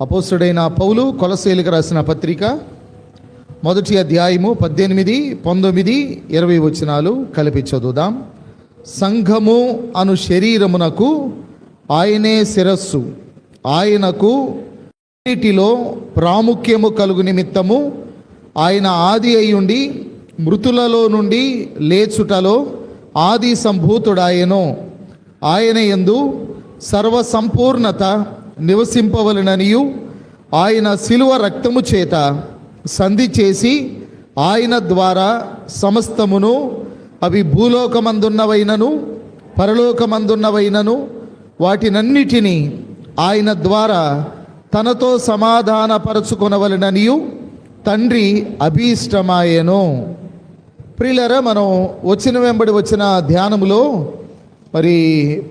అపోస్తుడైన పౌలు కొలస్సీలకు రాసిన పత్రిక 1వ అధ్యాయము 18, 19, 20 వచనాలు కలిపి చదువుదాం. సంఘము అను శరీరమునకు ఆయనే శిరస్సు, ఆయనకు అన్నిటిలో ప్రాముఖ్యము కలుగు నిమిత్తము ఆయన ఆది అయ్యుండి మృతులలో నుండి లేచుటలో ఆది సంభూతుడాయను. ఆయన యందు సర్వసంపూర్ణత నివసింపవలననియు ఆయన శిలువ రక్తము చేత సంధి చేసి ఆయన ద్వారా సమస్తమును, అవి భూలోకమందున్నవైనను పరలోకమందున్నవైనను వాటినన్నిటినీ ఆయన ద్వారా తనతో సమాధానపరచుకొనవలననియు తండ్రి అభీష్టమాయెను. ప్రియులారా, మనం వచ్చిన వెంబడి వచ్చిన ధ్యానములో మరి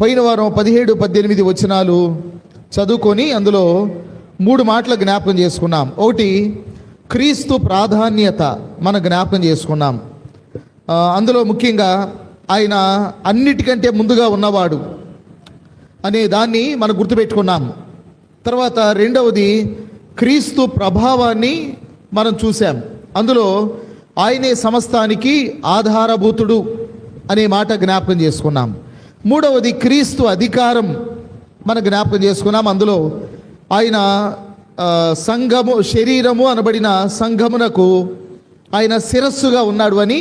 పోయిన వారం 17, 18 వచనాలు చదువుకొని అందులో 3 మాటలు జ్ఞాపకం చేసుకున్నాం. ఒకటి, క్రీస్తు ప్రాధాన్యత మనం జ్ఞాపకం చేసుకున్నాం. అందులో ముఖ్యంగా ఆయన అన్నిటికంటే ముందుగా ఉన్నవాడు అనే దాన్ని మనం గుర్తుపెట్టుకున్నాం. తర్వాత రెండవది, క్రీస్తు ప్రభావాన్ని మనం చూసాం. అందులో ఆయనే సమస్తానికి ఆధారభూతుడు అనే మాట జ్ఞాపకం చేసుకున్నాం. మూడవది, క్రీస్తు అధికారం మనం జ్ఞాపకం చేసుకున్నాం. అందులో ఆయన సంఘము, శరీరము అనబడిన సంఘమునకు ఆయన శిరస్సుగా ఉన్నాడు అని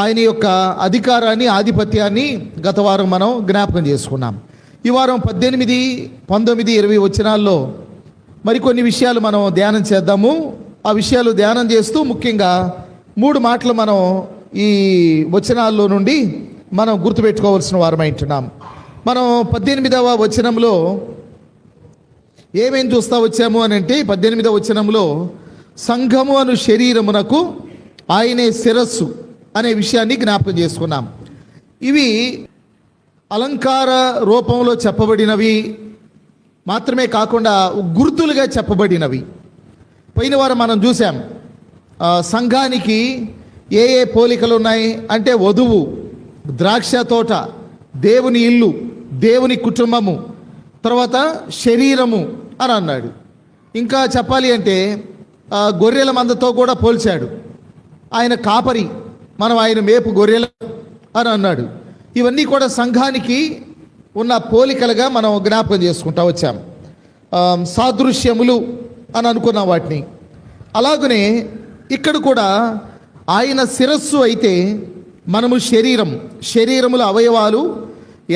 ఆయన యొక్క అధికారాన్ని, ఆధిపత్యాన్ని గత వారం మనం జ్ఞాపకం చేసుకున్నాం. ఈ వారం 18, 19, 20 వచనాల్లో మరికొన్ని విషయాలు మనం ధ్యానం చేద్దాము. ఆ విషయాలు ధ్యానం చేస్తూ ముఖ్యంగా 3 మాటలు మనం ఈ వచనాల్లో నుండి మనం గుర్తుపెట్టుకోవాల్సిన వారమై ఉంటున్నాం. మనం 18వ వచనంలో ఏమేం చూస్తూ వచ్చాము అని అంటే, 18వ వచనంలో సంఘము అను శరీరమునకు ఆయనే శిరస్సు అనే విషయాన్ని జ్ఞాపకం చేసుకున్నాం. ఇవి అలంకార రూపంలో చెప్పబడినవి మాత్రమే కాకుండా గుర్తులుగా చెప్పబడినవి. పోయిన వారం మనం చూసాం సంఘానికి ఏ ఏ పోలికలు ఉన్నాయి అంటే, వధువు, ద్రాక్ష తోట, దేవుని ఇల్లు, దేవుని కుటుంబము, తర్వాత శరీరము అని అన్నాడు. ఇంకా చెప్పాలి అంటే గొర్రెల మందతో కూడా పోల్చాడు. ఆయన కాపరి, మనం ఆయన మేపు గొర్రెల అని అన్నాడు. ఇవన్నీ కూడా సంఘానికి ఉన్న పోలికలుగా మనం జ్ఞాపకం చేసుకుంటూ వచ్చాం. సాదృశ్యములు అని అనుకున్నాం వాటిని. అలాగనే ఇక్కడ కూడా ఆయన శిరస్సు అయితే మనము శరీరముల అవయవాలు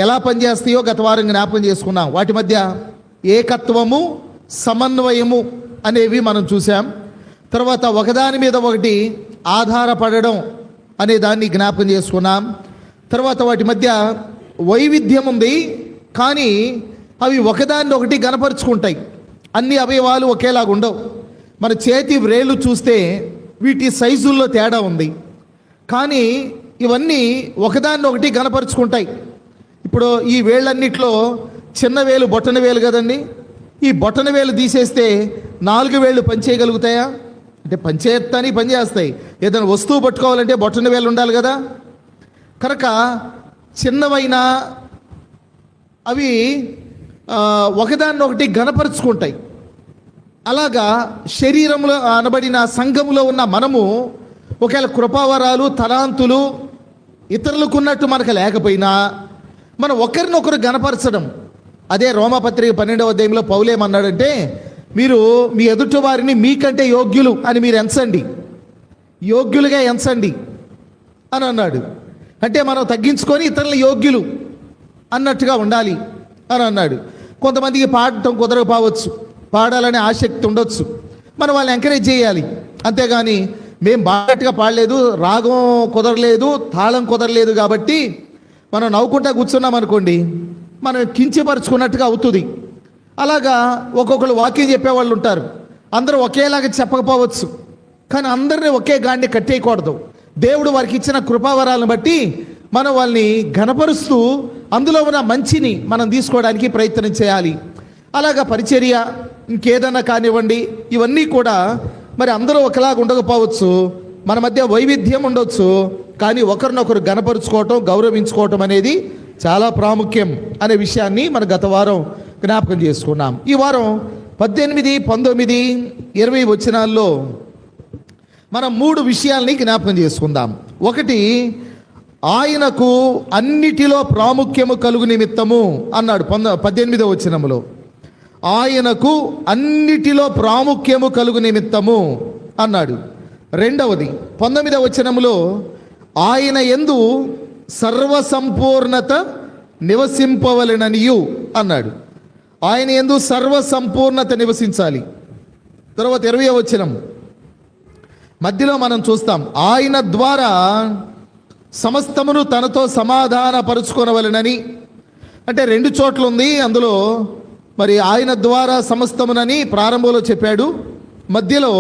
ఎలా పనిచేస్తాయో గత వారం జ్ఞాపకం చేసుకున్నాం. వాటి మధ్య ఏకత్వము, సమన్వయము అనేవి మనం చూసాం. తర్వాత ఒకదాని మీద ఒకటి ఆధారపడడం అనే దాన్ని జ్ఞాపకం చేసుకున్నాం. తర్వాత వాటి మధ్య వైవిధ్యం ఉంది, కానీ అవి ఒకదాన్ని ఒకటి గనపరుచుకుంటాయి. అన్ని అవయవాలు ఒకేలాగా ఉండవు. మన చేతి వ్రేళ్ళు చూస్తే వీటి సైజుల్లో తేడా ఉంది, కానీ ఇవన్నీ ఒకదాన్ని ఒకటి గనపరుచుకుంటాయి. ఇప్పుడు ఈ వేళ్ళన్నిట్లో చిన్న వేలు బొట్టన వేలు కదండి. ఈ బొట్టన వేలు తీసేస్తే 4 వేళ్ళు పనిచేయగలుగుతాయా అంటే పనిచేస్తానికి పనిచేస్తాయి. ఏదైనా వస్తువు పట్టుకోవాలంటే బొట్టన వేలు ఉండాలి కదా. కనుక చిన్నవైనా అవి ఒకదాన్ని ఒకటి గనపరుచుకుంటాయి. అలాగా శరీరంలో అనబడిన సంఘములో ఉన్న మనము ఒకవేళ కృపావరాలు, తలాంతులు ఇతరులకు ఉన్నట్టు మనకు లేకపోయినా మనం ఒకరినొకరు గనపరచడం. అదే రోమాపత్రిక 12వ అధ్యాయంలో పౌలేమన్నాడంటే, మీరు మీ ఎదుటి వారిని మీకంటే యోగ్యులు అని మీరు ఎంచండి, యోగ్యులుగా ఎంచండి అని అన్నాడు. అంటే మనం తగ్గించుకొని ఇతరులు యోగ్యులు అన్నట్టుగా ఉండాలి అని అన్నాడు. కొంతమందికి పాడటం కుదరకపోవచ్చు, పాడాలనే ఆసక్తి ఉండొచ్చు, మనం వాళ్ళని ఎంకరేజ్ చేయాలి. అంతేగాని మేము బాగా పాడలేదు, రాగం కుదరలేదు, తాళం కుదరలేదు కాబట్టి మనం నవ్వుకుంటా కూర్చున్నాం అనుకోండి, మనం కించపరుచుకున్నట్టుగా అవుతుంది. అలాగా ఒక్కొక్కరు వాక్యం చెప్పేవాళ్ళు ఉంటారు. అందరూ ఒకేలాగా చెప్పకపోవచ్చు, కానీ అందరినీ ఒకే గాడిని కట్టేయకూడదు. దేవుడు వారికి ఇచ్చిన కృపావరాలను బట్టి మనం వాళ్ళని ఘనపరుస్తూ అందులో ఉన్న మంచిని మనం తీసుకోవడానికి ప్రయత్నం చేయాలి. అలాగా పరిచర్య, ఇంకేదన్నా కానివ్వండి, ఇవన్నీ కూడా మరి అందరూ ఒకలాగా ఉండకపోవచ్చు, మన మధ్య వైవిధ్యం ఉండొచ్చు, కానీ ఒకరినొకరు గనపరుచుకోవటం, గౌరవించుకోవటం అనేది చాలా ప్రాముఖ్యం అనే విషయాన్ని మన గత వారం జ్ఞాపకం చేసుకున్నాం. ఈ వారం 18, 19, 20 వచనాల్లో మనం 3 విషయాల్ని జ్ఞాపకం చేసుకుందాం. ఒకటి, ఆయనకు అన్నిటిలో ప్రాముఖ్యము కలుగు నిమిత్తము అన్నాడు 18వ వచనములో. ఆయనకు అన్నిటిలో ప్రాముఖ్యము కలుగు నిమిత్తము అన్నాడు. రెండవది 19వ వచనములో ఆయన యందు సర్వసంపూర్ణత నివసింపవలెననియు అన్నాడు. ఆయన యందు సర్వసంపూర్ణత నివసించాలి. తర్వాత 20వ వచనం మధ్యలో మనం చూస్తాం, ఆయన ద్వారా సమస్తమును తనతో సమాధానపరుచుకొనవలెనని. అంటే 2 చోట్ల ఉంది. అందులో మరి ఆయన ద్వారా సమస్తమునని ప్రారంభంలో చెప్పాడు, మధ్యలో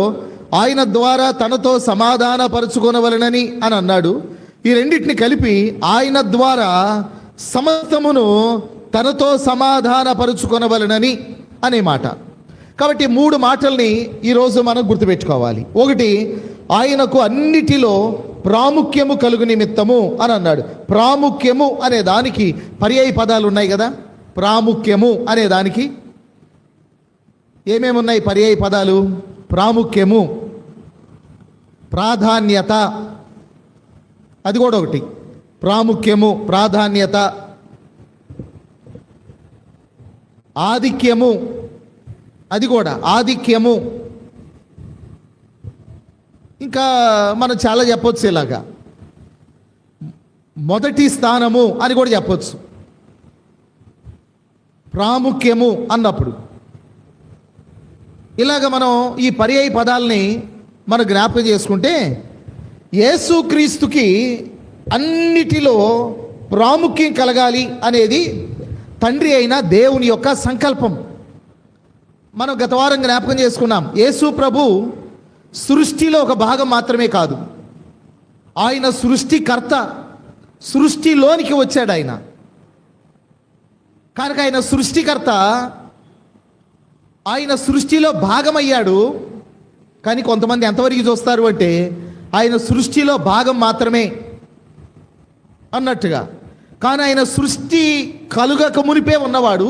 ఆయన ద్వారా తనతో సమాధానపరుచుకొనవలెనని అని అన్నాడు. ఈ రెండింటిని కలిపి ఆయన ద్వారా సమస్తమును తనతో సమాధానపరుచుకొనవలెనని అనే మాట. కాబట్టి 3 మాటల్ని ఈరోజు మనం గుర్తుపెట్టుకోవాలి. ఒకటి, ఆయనకు అన్నిటిలో ప్రాముఖ్యము కలుగు నిమిత్తము అని అన్నాడు. ప్రాముఖ్యము అనే దానికి పర్యాయ పదాలు ఉన్నాయి కదా. ప్రాముఖ్యము అనే దానికి ఏమేమి ఉన్నాయి పర్యాయ పదాలు? ప్రాముఖ్యము, ప్రాధాన్యత, అది కూడా ఒకటి. ప్రాముఖ్యము, ప్రాధాన్యత, ఆధిక్యము, అది కూడా ఆధిక్యము. ఇంకా మనం చాలా చెప్పొచ్చు. ఇలాగా మొదటి స్థానము అని కూడా చెప్పొచ్చు ప్రాముఖ్యము అన్నప్పుడు. ఇలాగ మనం ఈ పర్యాయ పదాలని మనం జ్ఞాపకం చేసుకుంటే యేసుక్రీస్తుకి అన్నిటిలో ప్రాముఖ్యం కలగాలి అనేది తండ్రి అయిన దేవుని యొక్క సంకల్పం. మనం గత వారం జ్ఞాపకం చేసుకున్నాం, యేసు ప్రభు సృష్టిలో ఒక భాగం మాత్రమే కాదు, ఆయన సృష్టికర్త. సృష్టిలోనికి వచ్చాడు ఆయన. కనుక ఆయన సృష్టికర్త, ఆయన సృష్టిలో భాగమయ్యాడు. కానీ కొంతమంది ఎంతవరకు చూస్తారు అంటే ఆయన సృష్టిలో భాగం మాత్రమే అన్నట్టుగా. కానీ ఆయన సృష్టి కలుగక మునిపే ఉన్నవాడు,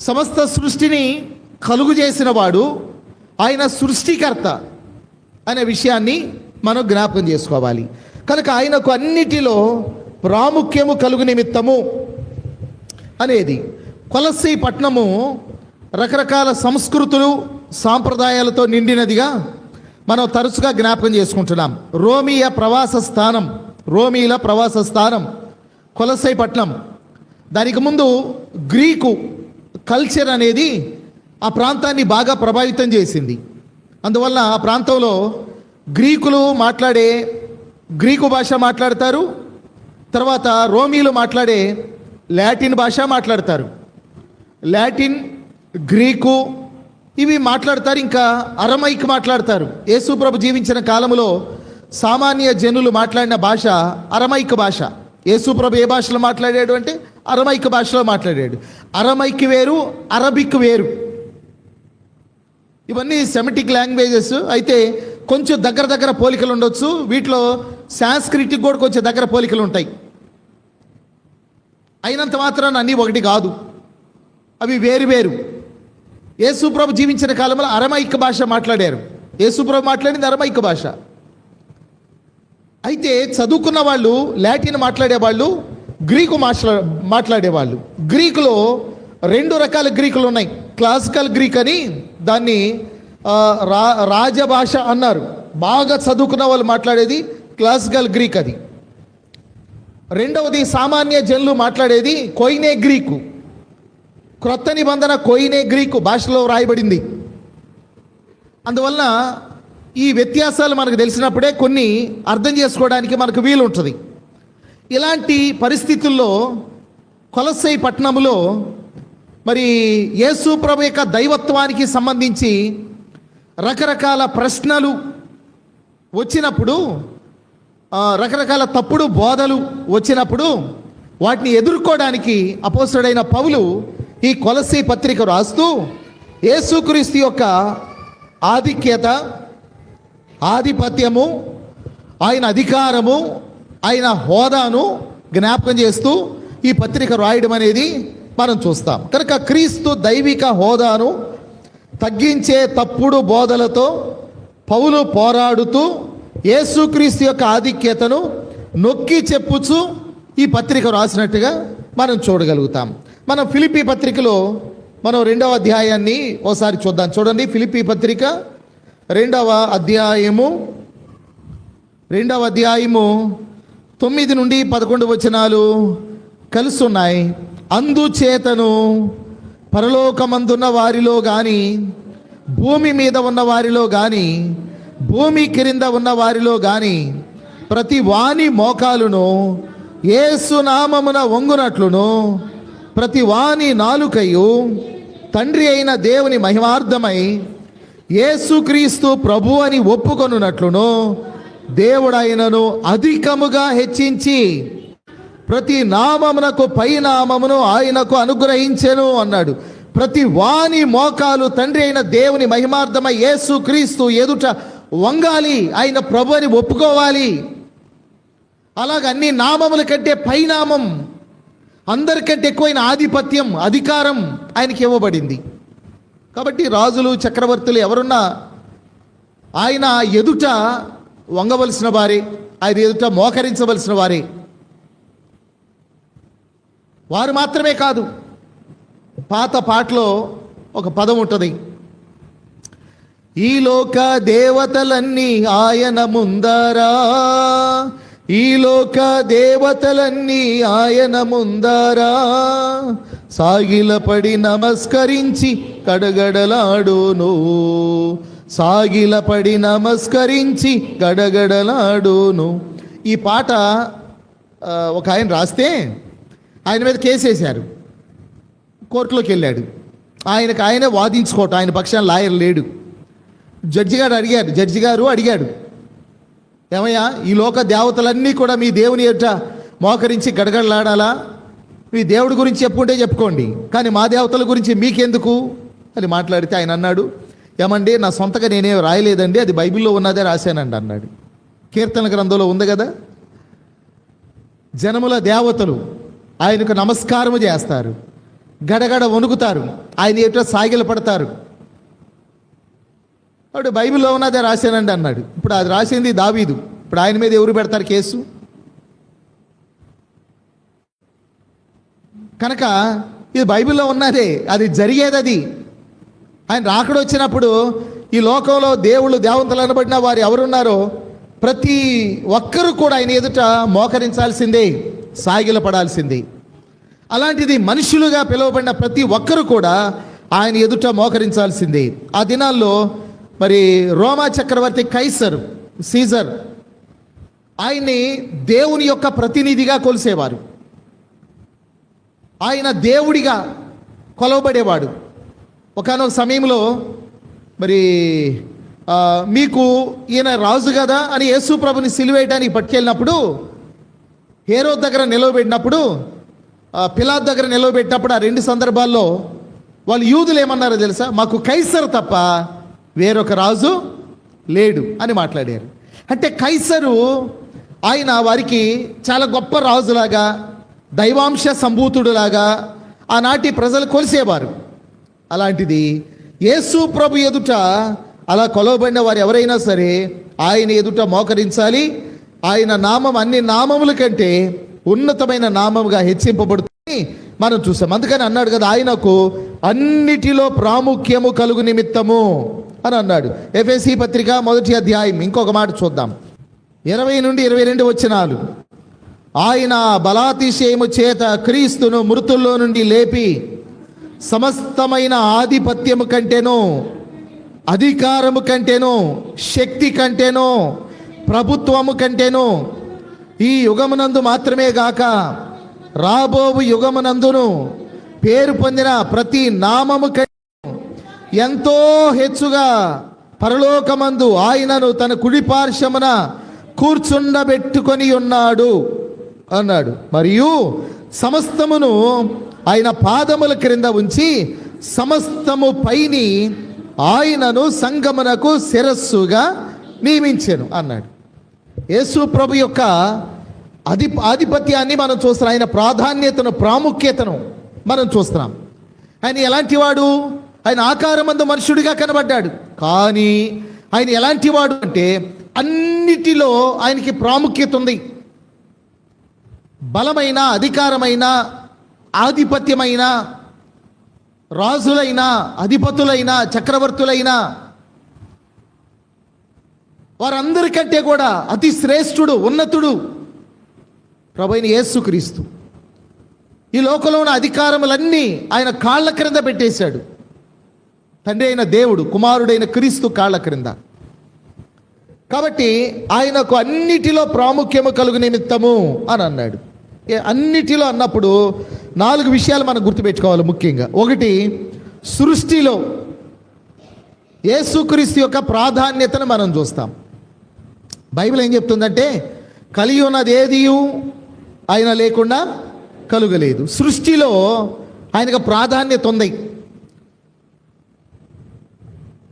సమస్త సృష్టిని కలుగు చేసిన వాడు, ఆయన సృష్టికర్త అనే విషయాన్ని మనం జ్ఞాపకం చేసుకోవాలి. కనుక ఆయనకు అన్నిటిలో ప్రాముఖ్యము కలుగు నిమిత్తము అనేది. కొలస్సీ పట్టణము రకరకాల సంస్కృతులు సాంప్రదాయాలతో నిండినదిగా మనం తరచుగా జ్ఞాపకం చేసుకుంటున్నాం. రోమీల ప్రవాస స్థానం కొలస్సీ పట్టణం. దానికి ముందు గ్రీకు కల్చర్ అనేది ఆ ప్రాంతాన్ని బాగా ప్రభావితం చేసింది. అందువల్ల ఆ ప్రాంతంలో గ్రీకులు మాట్లాడే గ్రీకు భాష మాట్లాడతారు, తర్వాత రోమీలు మాట్లాడే లాటిన్ భాష మాట్లాడతారు. లాటిన్, గ్రీకు ఇవి మాట్లాడతారు. ఇంకా అరమైక్ మాట్లాడతారు. యేసు ప్రభు జీవించిన కాలంలో సామాన్య జనులు మాట్లాడిన భాష అరమైక్ భాష. యేసు ప్రభు ఏ భాషలో మాట్లాడాడు అంటే అరమైక్ భాషలో మాట్లాడాడు. అరమైక్ వేరు, అరబిక్ వేరు. ఇవన్నీ సెమిటిక్ లాంగ్వేజెస్. అయితే కొంచెం దగ్గర పోలికలు ఉండొచ్చు. వీటిలో సాంస్క్రిటిక్ కూడా కొంచెం దగ్గర పోలికలు ఉంటాయి. అయినంత మాత్రాన అన్నీ ఒకటి కాదు, అవి వేరు. యేసు ప్రభు జీవించిన కాలంలో అరమైక్ భాష మాట్లాడారు. యేసు ప్రభు మాట్లాడింది అరమైక్ భాష. అయితే చదువుకున్న వాళ్ళు లాటిన్ మాట్లాడేవాళ్ళు, గ్రీకు మాట్లాడేవాళ్ళు. గ్రీకులో 2 రకాల గ్రీకులు ఉన్నాయి. క్లాసికల్ గ్రీక్ అని దాన్ని రాజభాష అన్నారు. బాగా చదువుకున్న వాళ్ళు మాట్లాడేది క్లాసికల్ గ్రీక్ అది. రెండవది సామాన్య జనులు మాట్లాడేది కొయినే గ్రీకు. క్రొత్త నిబంధన కొయినే గ్రీకు భాషలో రాయబడింది. అందువలన ఈ వ్యత్యాసాలు మనకు తెలిసినప్పుడే కొన్ని అర్థం చేసుకోవడానికి మనకు వీలు ఉంటుంది. ఇలాంటి పరిస్థితుల్లో కొలస్సీ పట్టణంలో మరి యేసు ప్రభు యొక్క దైవత్వానికి సంబంధించి రకరకాల ప్రశ్నలు వచ్చినప్పుడు, రకరకాల తప్పుడు బోధలు వచ్చినప్పుడు వాటిని ఎదుర్కోవడానికి అపోస్తలుడైన పౌలు ఈ కొలస్సీ పత్రిక రాస్తూ యేసుక్రీస్తు యొక్క ఆధిక్యత, ఆధిపత్యము, ఆయన అధికారము, ఆయన హోదాను జ్ఞాపకం చేస్తూ ఈ పత్రిక రాయడం అనేది మనం చూస్తాం. కనుక క్రీస్తు దైవిక హోదాను, తగ్గించే తప్పుడు బోధలతో పౌలు పోరాడుతూ యేసుక్రీస్తు యొక్క ఆధిక్యతను నొక్కి చెప్పుచు ఈ పత్రిక రాసినట్టుగా మనం చూడగలుగుతాం. మనం ఫిలిప్పీ పత్రికలో మనం 2వ అధ్యాయాన్ని ఓసారి చూద్దాం. చూడండి, ఫిలిప్పీ పత్రిక 2వ అధ్యాయము 9 నుండి 11 వచనాలు కలిసి ఉన్నాయి. అందుచేతను పరలోకమందున్న వారిలో కానీ, భూమి మీద ఉన్న వారిలో కానీ, భూమి క్రింద ఉన్న వారిలో కానీ ప్రతి వాని మోకాలును యేసు నామమున వంగునట్లును, ప్రతి వాని నాలుకయు తండ్రి అయిన దేవుని మహిమార్థమై యేసుక్రీస్తు ప్రభు అని ఒప్పుకొనున్నట్లును దేవుడైనను అధికముగా హెచ్చించి ప్రతి నామమునకు పై నామమును ఆయనకు అనుగ్రహించెను అన్నాడు. ప్రతి వాని మోకాలు తండ్రి అయిన దేవుని మహిమార్థమై యేసుక్రీస్తు ఎదుట వంగాలి, ఆయన ప్రభు అని ఒప్పుకోవాలి. అలాగ అన్ని నామముల కంటే పైనామం, అందరికంటే ఎక్కువైన ఆధిపత్యం, అధికారం ఆయనకి ఇవ్వబడింది. కాబట్టి రాజులు, చక్రవర్తులు ఎవరున్నా ఆయన ఎదుట వంగవలసిన వారే, ఆయన ఎదుట మోకరించవలసిన వారే. వారు మాత్రమే కాదు, పాత పాటలో ఒక పదం ఉంటుంది, ఈ లోక దేవతలన్నీ ఆయన ముందరా, ఈ లోక దేవతలన్నీ ఆయన ముందరా సాగిలపడి నమస్కరించి గడగడలాడును, సాగిలపడి నమస్కరించి గడగడలాడును. ఈ పాట ఒక ఆయన రాస్తే ఆయన మీద కేసేశారు, కోర్టులోకి వెళ్ళాడు. ఆయనే వాదించుకోవటం, ఆయన పక్షాన లాయర్ లేడు. జడ్జి గారు అడిగాడు, ఏమయ్యా, ఈ లోక దేవతలన్నీ కూడా మీ దేవుని ఎదుట మోకరించి గడగడలాడాలా? మీ దేవుడి గురించి చెప్పుకుంటే చెప్పుకోండి, కానీ మా దేవతల గురించి మీకెందుకు అని మాట్లాడితే ఆయన అన్నాడు, ఏమండి, నా సొంతగా నేనేం రాయలేదండి, అది బైబిల్లో ఉన్నదే రాశానండి అన్నాడు. కీర్తన గ్రంథంలో ఉంది కదా, జనముల దేవతలు ఆయనకు నమస్కారము చేస్తారు, గడగడ వణుకుతారు, ఆయన ఎట్లా సాగిల పడతారు. వాడు బైబిల్లో ఉన్నదే రాశానండి అన్నాడు. ఇప్పుడు అది రాసింది దావీదు, ఇప్పుడు ఆయన మీద ఎవరు పెడతారు కేసు? కనుక ఇది బైబిల్లో ఉన్నదే, అది జరిగేది. అది ఆయన రాకడ వచ్చినప్పుడు ఈ లోకంలో దేవుళ్ళు, దేవతలు అనబడిన వారు ఎవరున్నారో ప్రతి ఒక్కరూ కూడా ఆయన ఎదుట మోకరించాల్సిందే, సాగిల పడాల్సిందే. అలాంటిది మనుషులుగా పిలువబడిన ప్రతి ఒక్కరూ కూడా ఆయన ఎదుట మోకరించాల్సిందే. ఆ దినాల్లో మరి రోమా చక్రవర్తి సీజర్ ఆయన్ని దేవుని యొక్క ప్రతినిధిగా కొలిసేవారు, ఆయన దేవుడిగా కొలవబడేవాడు. ఒకానొక సమయంలో మరి మీకు ఈయన రాజు కదా అని యేసు ప్రభుని సిలువేయడానికి పట్టుకెళ్ళినప్పుడు, హేరోద్ దగ్గర నిలవబెట్టినప్పుడు, పిలాతు దగ్గర నిలవబెట్టినప్పుడు, ఆ 2 సందర్భాల్లో వాళ్ళు యూదులు ఏమన్నారో తెలుసా? మాకు కైసరు తప్ప వేరొక రాజు లేడు అని మాట్లాడారు. అంటే కైసరు ఆయన వారికి చాలా గొప్ప రాజులాగా, దైవాంశ సంభూతుడులాగా ఆనాటి ప్రజలు కొలిసేవారు. అలాంటిది యేసు ప్రభు ఎదుట అలా కొలవబడిన వారు ఎవరైనా సరే ఆయన ఎదుట మోకరించాలి. ఆయన నామం అన్ని నామముల కంటే ఉన్నతమైన నామముగా హెచ్చింపబడుతుంది మనం చూసాం. అందుకని అన్నాడు కదా, ఆయనకు అన్నిటిలో ప్రాముఖ్యము కలుగు నిమిత్తము అని అన్నాడు. ఎఫెసీ పత్రిక 1వ అధ్యాయం ఇంకొక మాట చూద్దాం, 20 నుండి 22 వచనాలు. ఆయన బలాతిశయము చేత క్రీస్తును మృతుల్లో నుండి లేపి సమస్తమైన ఆధిపత్యము కంటేనో, అధికారము కంటేనో, శక్తి కంటేనో, ప్రభుత్వము కంటేనో ఈ యుగమునందు మాత్రమే గాక రాబోవు యుగమునందును పేరు పొందిన ప్రతి నామము కంటే ఎంతో హెచ్చుగా పరలోకమందు ఆయనను తన కుడి పార్శ్వమున కూర్చుండబెట్టుకొని ఉన్నాడు అన్నాడు. మరియు సమస్తమును ఆయన పాదముల క్రింద ఉంచి సమస్తము పైని ఆయనను సంగమునకు శిరస్సుగా నియమించెను అన్నాడు. యేసు ప్రభు యొక్క ఆధిపత్యాన్ని మనం చూస్తున్నాం, ఆయన ప్రాధాన్యతను, ప్రాముఖ్యతను మనం చూస్తున్నాం. ఆయన ఎలాంటి వాడు? ఆయన ఆకారమందు మనుషుడిగా కనబడ్డాడు. కానీ ఆయన ఎలాంటి వాడు అంటే అన్నిటిలో ఆయనకి ప్రాముఖ్యత ఉంది. బలమైన, అధికారమైన, ఆధిపత్యమైన, రాజులైన, అధిపతులైన, చక్రవర్తులైన వారందరికంటే కూడా అతి శ్రేష్ఠుడు, ఉన్నతుడు ప్రభువైన యేసుక్రీస్తు. ఈ లోకంలో ఉన్న అధికారములన్నీ ఆయన కాళ్ళ క్రింద పెట్టేశాడు. తండ్రి అయిన దేవుడు, కుమారుడైన క్రీస్తు కాళ్ళ క్రింద. కాబట్టి ఆయనకు అన్నిటిలో ప్రాముఖ్యము కలుగు నిమిత్తము అని అన్నాడు. అన్నిటిలో అన్నప్పుడు 4 విషయాలు మనం గుర్తుపెట్టుకోవాలి ముఖ్యంగా. ఒకటి, సృష్టిలో యేసుక్రీస్తు యొక్క ప్రాధాన్యతను మనం చూస్తాం. బైబిల్ ఏం చెప్తుందంటే కలిగి ఉన్నది ఏది ఆయన లేకుండా కలుగలేదు. సృష్టిలో ఆయనకు ప్రాధాన్యత ఉంది.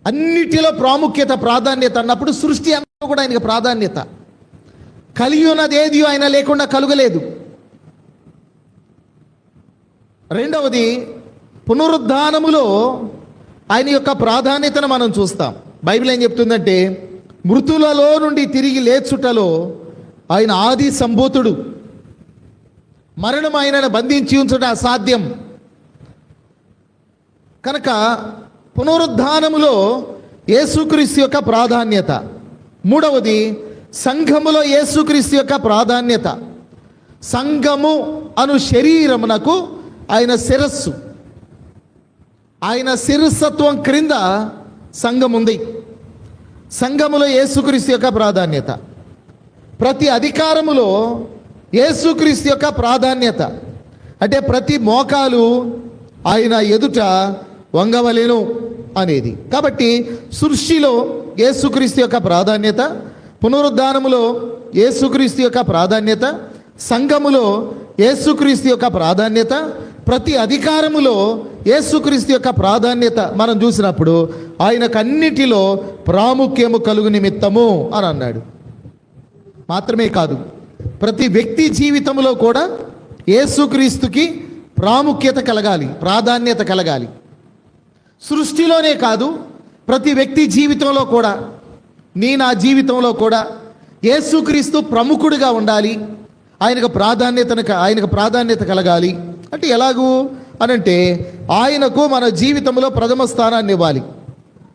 అన్నిటిలో ప్రాముఖ్యత, ప్రాధాన్యత అన్నప్పుడు సృష్టి అంతా కూడా ఆయనకు ప్రాధాన్యత. కలిగి ఉన్నది ఏది ఆయన లేకుండా కలుగలేదు. రెండవది, పునరుద్ధానములో ఆయన యొక్క ప్రాధాన్యతను మనం చూస్తాం. బైబిల్ ఏం చెప్తుందంటే మృతులలో నుండి తిరిగి లేచుటలో ఆయన ఆది సంభూతుడు. మరణం ఆయనను బంధించి ఉంచుట అసాధ్యం. కనుక పునరుద్ధానములో యేసుక్రీస్తు యొక్క ప్రాధాన్యత. మూడవది, సంఘములో యేసుక్రీస్తు యొక్క ప్రాధాన్యత. సంఘము అను శరీరమునకు ఆయన శిరస్సు. ఆయన శిరస్సత్వం క్రింద సంఘం ఉంది. సంఘములో యేసుక్రీస్తు యొక్క ప్రాధాన్యత. ప్రతి అధికారములో యేసుక్రీస్తు యొక్క ప్రాధాన్యత. అంటే ప్రతి మోకాలు ఆయన ఎదుట వంగవలెను అనేది. కాబట్టి సృష్టిలో యేసుక్రీస్తు యొక్క ప్రాధాన్యత, పునరుద్ధానములో యేసుక్రీస్తు యొక్క ప్రాధాన్యత, సంఘములో యేసుక్రీస్తు యొక్క ప్రాధాన్యత, ప్రతి అధికారములో యేసుక్రీస్తు యొక్క ప్రాధాన్యత మనం చూసినప్పుడు ఆయనకు అన్నిటిలో ప్రాముఖ్యము కలుగు నిమిత్తము అని అన్నాడు. మాత్రమే కాదు, ప్రతి వ్యక్తి జీవితంలో కూడా యేసుక్రీస్తుకి ప్రాముఖ్యత కలగాలి, ప్రాధాన్యత కలగాలి. సృష్టిలోనే కాదు, ప్రతి వ్యక్తి జీవితంలో కూడా, నా జీవితంలో కూడా యేసుక్రీస్తు ప్రముఖుడిగా ఉండాలి. ఆయనకు ప్రాధాన్యత కలగాలి. అంటే ఎలాగూ అనంటే ఆయనకు మన జీవితంలో ప్రథమ స్థానాన్ని ఇవ్వాలి.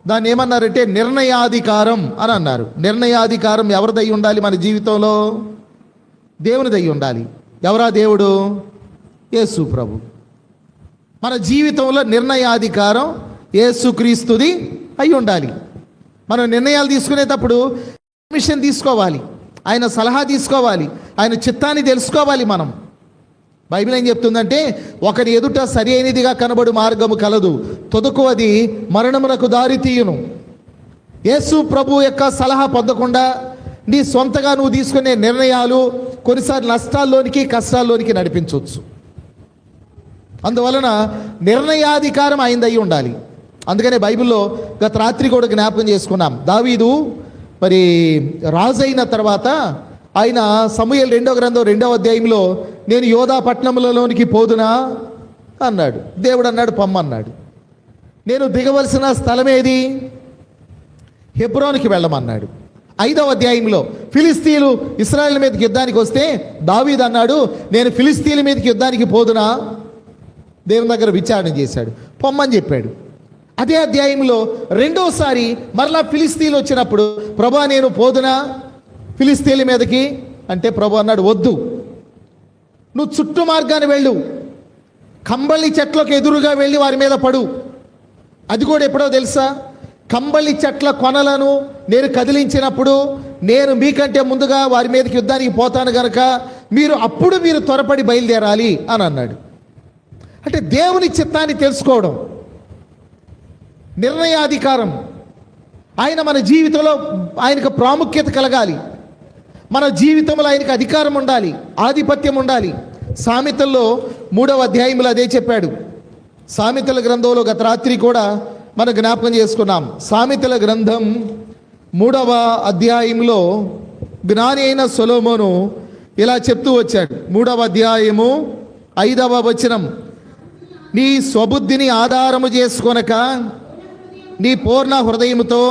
దాన్ని ఏమన్నారంటే నిర్ణయాధికారం అని అన్నారు. నిర్ణయాధికారం ఎవరిదై ఉండాలి? మన జీవితంలో దేవునిదై ఉండాలి. ఎవరా దేవుడు? యేసు ప్రభు. మన జీవితంలో నిర్ణయాధికారం యేసుక్రీస్తుది అయి ఉండాలి. మనం నిర్ణయాలు తీసుకునేటప్పుడు పర్మిషన్ తీసుకోవాలి, ఆయన సలహా తీసుకోవాలి, ఆయన చిత్తాన్ని తెలుసుకోవాలి. మనం బైబిల్ ఏం చెప్తుందంటే ఒకరి ఎదుట సరి అయినదిగా కనబడు మార్గము కలదు, తొదకు అది మరణమునకు దారి తీయును. యేసు ప్రభు యొక్క సలహా పొందకుండా నీ సొంతగా నువ్వు తీసుకునే నిర్ణయాలు కొన్నిసార్లు నష్టాల్లోనికి, కష్టాల్లోనికి నడిపించవచ్చు. అందువలన నిర్ణయాధికారం ఆయనదై ఉండాలి. అందుకనే బైబిల్లో గత రాత్రి కూడా జ్ఞాపకం చేసుకున్నాం. దావీదు మరి రాజైన తర్వాత ఆయన సమూయేలు 2వ గ్రంథం 2వ అధ్యాయంలో నేను యోధా పట్టణములలోనికి పోదునా అన్నాడు. దేవుడు అన్నాడు పొమ్మన్నాడు. నేను దిగవలసిన స్థలం ఏది? హెబ్రోనుకి వెళ్ళమన్నాడు. 5వ అధ్యాయంలో ఫిలిస్తీన్లు ఇశ్రాయేలు మీదకి యుద్ధానికి వస్తే దావీదు అన్నాడు నేను ఫిలిస్తీన్ల మీదకి యుద్ధానికి పోదునా? దేవుని దగ్గర విచారణ చేశాడు, పొమ్మని చెప్పాడు. అదే అధ్యాయంలో 2వసారి మరలా ఫిలిస్తీన్లు వచ్చినప్పుడు ప్రభా నేను పోదునా ఫిలిస్తీన్ల మీదకి అంటే ప్రభు అన్నాడు వద్దు, నువ్వు చుట్టూ మార్గాన్ని వెళ్ళు, కంబళి చెట్లకు ఎదురుగా వెళ్ళి వారి మీద పడు. అది కూడా ఎప్పుడో తెలుసా? కంబళి చెట్ల కొనలను నేను కదిలించినప్పుడు నేను మీకంటే ముందుగా వారి మీదకి యుద్ధానికి పోతాను కనుక అప్పుడు మీరు త్వరపడి బయలుదేరాలి అని అన్నాడు. అంటే దేవుని చిత్తాన్ని తెలుసుకోవడం, నిర్ణయాధికారం. ఆయన మన జీవితంలో ఆయనకు ప్రాముఖ్యత కలగాలి. మన జీవితంలో ఆయనకు అధికారం ఉండాలి, ఆధిపత్యం ఉండాలి. సామెతల్లో 3వ అధ్యాయంలో అదే చెప్పాడు. సామెతల గ్రంథంలో గత రాత్రి కూడా మనం జ్ఞాపకం చేసుకున్నాం. సామెతల గ్రంథం 3వ అధ్యాయంలో జ్ఞాని అయిన సొలొమోను ఇలా చెప్తూ వచ్చాడు. 3వ అధ్యాయము 5వ వచనం, నీ స్వబుద్ధిని ఆధారము చేసుకొనక నీ పూర్ణ హృదయముతో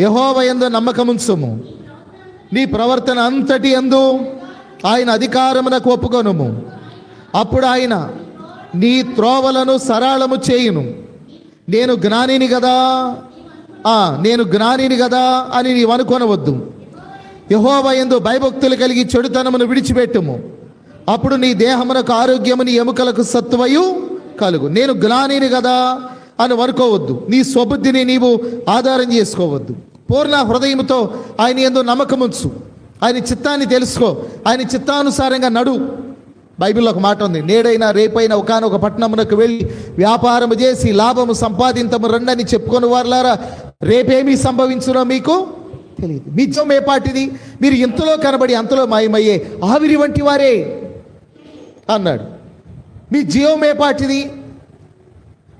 యెహోవా యందు నమ్మకముంచుము. నీ ప్రవర్తన అంతటి యందు ఆయన అధికారమునకు ఒప్పుకొనుము. అప్పుడు ఆయన నీ త్రోవలను సరళము చేయును. నేను జ్ఞానిని కదా అని నీవు అనుకొనవద్దు. యెహోవా యందు భయభక్తులు కలిగి చెడుతనమును విడిచిపెట్టుము. అప్పుడు నీ దేహమునకు ఆరోగ్యము, నీ ఎముకలకు సత్తువయు కలుగు. నేను జ్ఞానిని కదా అని అనుకోవద్దు. నీ స్వబుద్ధిని నీవు ఆధారం చేసుకోవద్దు. పూర్ణ హృదయముతో ఆయన యందు నమ్మకముంచు. ఆయన చిత్తాన్ని తెలుసుకో. ఆయన చిత్తానుసారంగా నడు. బైబిల్లో ఒక మాట ఉంది, నేడైనా రేపైనా ఒకానొక పట్టణమునకు వెళ్ళి వ్యాపారము చేసి లాభము సంపాదించము రండని చెప్పుకొని వారులారా, రేపేమీ సంభవించునో మీకు తెలియదు. మీ జీవం ఏ పాటిది? మీరు ఇంతలో కనబడి అంతలో మాయమయ్యే ఆవిరి వంటి వారే అన్నాడు. మీ జీవం ఏ పాటిది?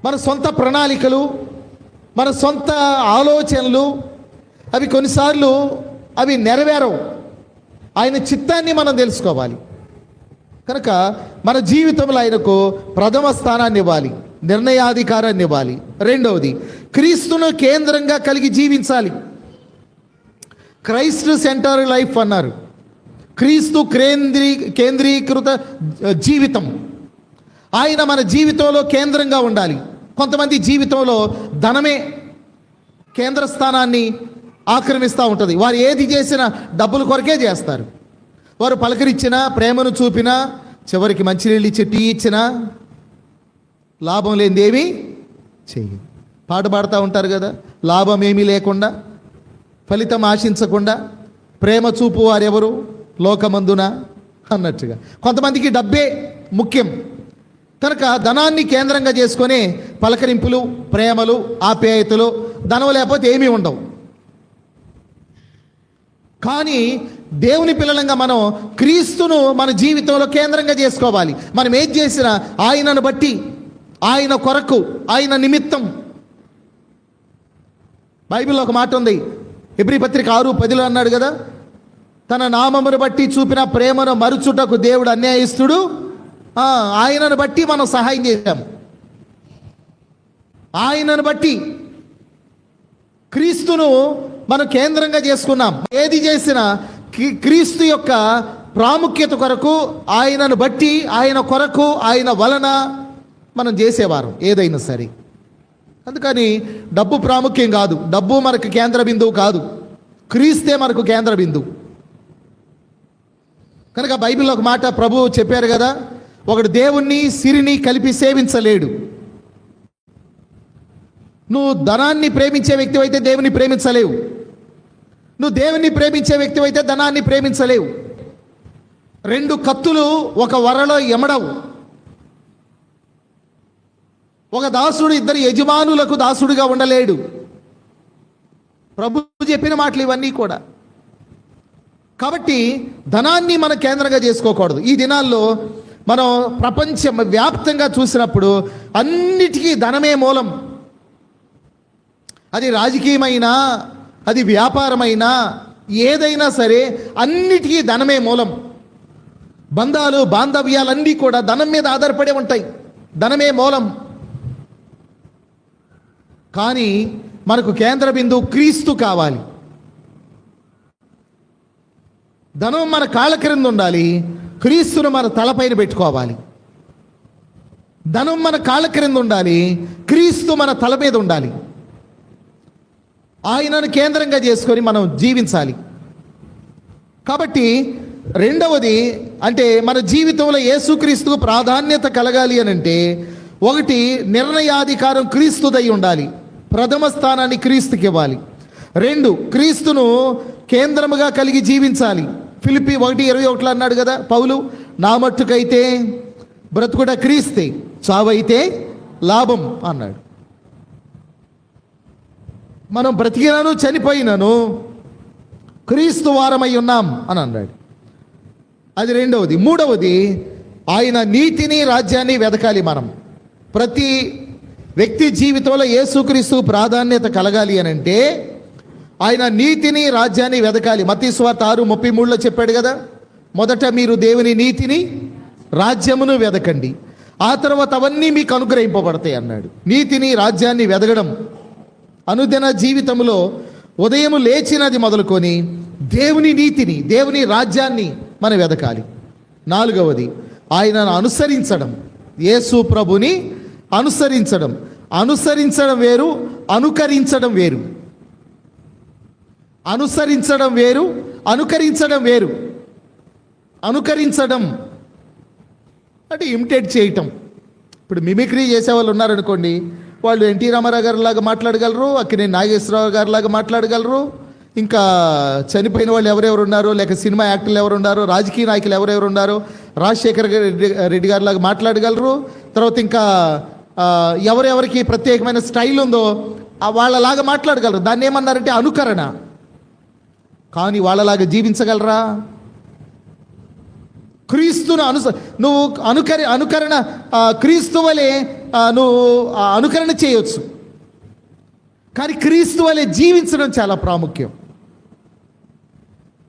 మన సొంత ప్రణాళికలు, మన సొంత ఆలోచనలు, అవి కొన్నిసార్లు అవి నెరవేరవు. ఆయన చిత్తాన్ని మనం తెలుసుకోవాలి. కనుక మన జీవితంలో ఆయనకు ప్రథమ స్థానాన్ని ఇవ్వాలి, నిర్ణయాధికారాన్ని ఇవ్వాలి. రెండవది, క్రీస్తును కేంద్రంగా కలిగి జీవించాలి. క్రైస్ట్ సెంటర్ లైఫ్ అన్నారు. క్రీస్తు కేంద్రీకృత జీవితం. ఆయన మన జీవితంలో కేంద్రంగా ఉండాలి. కొంతమంది జీవితంలో ధనమే కేంద్ర స్థానాన్ని ఆక్రమిస్తూ ఉంటుంది. వారు ఏది చేసినా డబ్బుల కొరకే చేస్తారు. వారు పలకరించినా, ప్రేమను చూపినా, చివరికి మంచినీళ్ళు ఇచ్చి టీ ఇచ్చినా లాభం లేనిదేమీ చెయ్యదు. పాట పాడుతూ ఉంటారు కదా, లాభం ఏమీ లేకుండా, ఫలితం ఆశించకుండా ప్రేమ చూపు వారెవరు లోకమందున అన్నట్టుగా. కొంతమందికి డబ్బే ముఖ్యం కనుక ధనాన్ని కేంద్రంగా చేసుకొని పలకరింపులు, ప్రేమలు, ఆప్యాయతలు, ధనం లేకపోతే ఏమీ ఉండవు. కానీ దేవుని పిల్లలంగా మనం క్రీస్తును మన జీవితంలో కేంద్రంగా చేసుకోవాలి. మనం ఏది చేసినా ఆయనను బట్టి, ఆయన కొరకు, ఆయన నిమిత్తం. బైబిల్లో ఒక మాట ఉంది, హెబ్రీ పత్రిక 6:10 అన్నాడు కదా, తన నామమును బట్టి చూపిన ప్రేమను మరుచుటకు దేవుడు అన్యాయస్తుడు. ఆయనను బట్టి మనం సహాయం చేశాం. ఆయనను బట్టి క్రీస్తును మనం కేంద్రంగా చేసుకున్నాం. ఏది చేసినా క్రీస్తు యొక్క ప్రాముఖ్యత కొరకు, ఆయనను బట్టి, ఆయన కొరకు, ఆయన వలన మనం చేసేవారు ఏదైనా సరే. అందుకని డబ్బు ప్రాముఖ్యం కాదు, డబ్బు మనకు కేంద్ర బిందువు కాదు, క్రీస్తే మనకు కేంద్ర బిందువు. కనుక బైబిల్లో ఒక మాట ప్రభువు చెప్పారు కదా, ఒకడు దేవుణ్ణి సిరిని కలిపి సేవించలేడు. నువ్వు ధనాన్ని ప్రేమించే వ్యక్తి అయితే దేవుని ప్రేమించలేవు. నువ్వు దేవుణ్ణి ప్రేమించే వ్యక్తి అయితే ధనాన్ని ప్రేమించలేవు. రెండు కత్తులు ఒక వరలో ఎమడవు. ఒక దాసుడు ఇద్దరు యజమానులకు దాసుడిగా ఉండలేడు. ప్రభు చెప్పిన మాటలు ఇవన్నీ కూడా. కాబట్టి ధనాన్ని మనం కేంద్రంగా చేసుకోకూడదు. ఈ దినాల్లో మనం ప్రపంచ వ్యాప్తంగా చూసినప్పుడు అన్నిటికీ ధనమే మూలం. అది రాజకీయమైనా, అది వ్యాపారమైనా, ఏదైనా సరే అన్నిటికీ ధనమే మూలం. బంధాలు, బాంధవ్యాలన్నీ కూడా ధనం మీద ఆధారపడి ఉంటాయి. ధనమే మూలం. కానీ మనకు కేంద్ర బిందువు క్రీస్తు కావాలి. ధనం మన కాళ్ళ క్రింద ఉండాలి, క్రీస్తును మన తలపైన పెట్టుకోవాలి. ధనం మన కాళ్ళ క్రింద ఉండాలి, క్రీస్తు మన తల మీద ఉండాలి. ఆయనను కేంద్రంగా చేసుకొని మనం జీవించాలి. కాబట్టి రెండవది, అంటే మన జీవితంలో యేసుక్రీస్తుకు ప్రాధాన్యత కలగాలి అని అంటే, ఒకటి, నిర్ణయాధికారం క్రీస్తుదై ఉండాలి. ప్రథమ స్థానాన్ని క్రీస్తుకి ఇవ్వాలి. రెండు, క్రీస్తును కేంద్రముగా కలిగి జీవించాలి. ఫిలిప్పీ 1:21 అన్నాడు కదా పౌలు, నా మట్టుకైతే బ్రతుకుట క్రీస్తే, చావైతే లాభం అన్నాడు. మనం బ్రతికినాను చనిపోయినాను క్రీస్తు వారమై ఉన్నాం అని అన్నాడు. అది రెండవది. మూడవది, ఆయన నీతిని, రాజ్యాన్ని వెదకాలి. మనం ప్రతి వ్యక్తి జీవితంలో యేసుక్రీస్తు ప్రాధాన్యత కలగాలి అని అంటే ఆయన నీతిని, రాజ్యాన్ని వెదకాలి. మత్తయి సువార్త 6:33 చెప్పాడు కదా, మొదట మీరు దేవుని నీతిని, రాజ్యమును వెదకండి, ఆ తర్వాత అవన్నీ మీకు అనుగ్రహింపబడతాయి అన్నాడు. నీతిని, రాజ్యాన్ని వెదగడం, అనుదిన జీవితంలో ఉదయం లేచినది మొదలుకొని దేవుని నీతిని, దేవుని రాజ్యాన్ని మనం వెదకాలి. 4వది ఆయనను అనుసరించడం, యేసు ప్రభుని అనుసరించడం. అనుసరించడం వేరు, అనుకరించడం వేరు. అనుసరించడం వేరు, అనుకరించడం వేరు. అనుకరించడం అంటే ఇమిటేట్ చేయటం. ఇప్పుడు మిమిక్రీ చేసేవాళ్ళు ఉన్నారనుకోండి, వాళ్ళు ఎన్టీ రామారావు గారి లాగా మాట్లాడగలరు, అక్కినేని నాగేశ్వరరావు గారి లాగా మాట్లాడగలరు, ఇంకా చనిపోయిన వాళ్ళు ఎవరెవరు ఉన్నారు, లేక సినిమా యాక్టర్లు ఎవరు ఉన్నారు, రాజకీయ నాయకులు ఎవరెవరు ఉన్నారు, రాజశేఖర్ రెడ్డి గారి లాగా మాట్లాడగలరు. తర్వాత ఇంకా ఎవరెవరికి ప్రత్యేకమైన స్టైల్ ఉందో వాళ్ళలాగా మాట్లాడగలరు. దాన్ని ఏమన్నారంటే అనుకరణ. కానీ వాళ్ళలాగా జీవించగలరా? క్రీస్తును నువ్వు అనుకరణ క్రీస్తు వలె నువ్వు అనుకరణ చేయొచ్చు, కానీ క్రీస్తు వలె జీవించడం చాలా ప్రాముఖ్యం.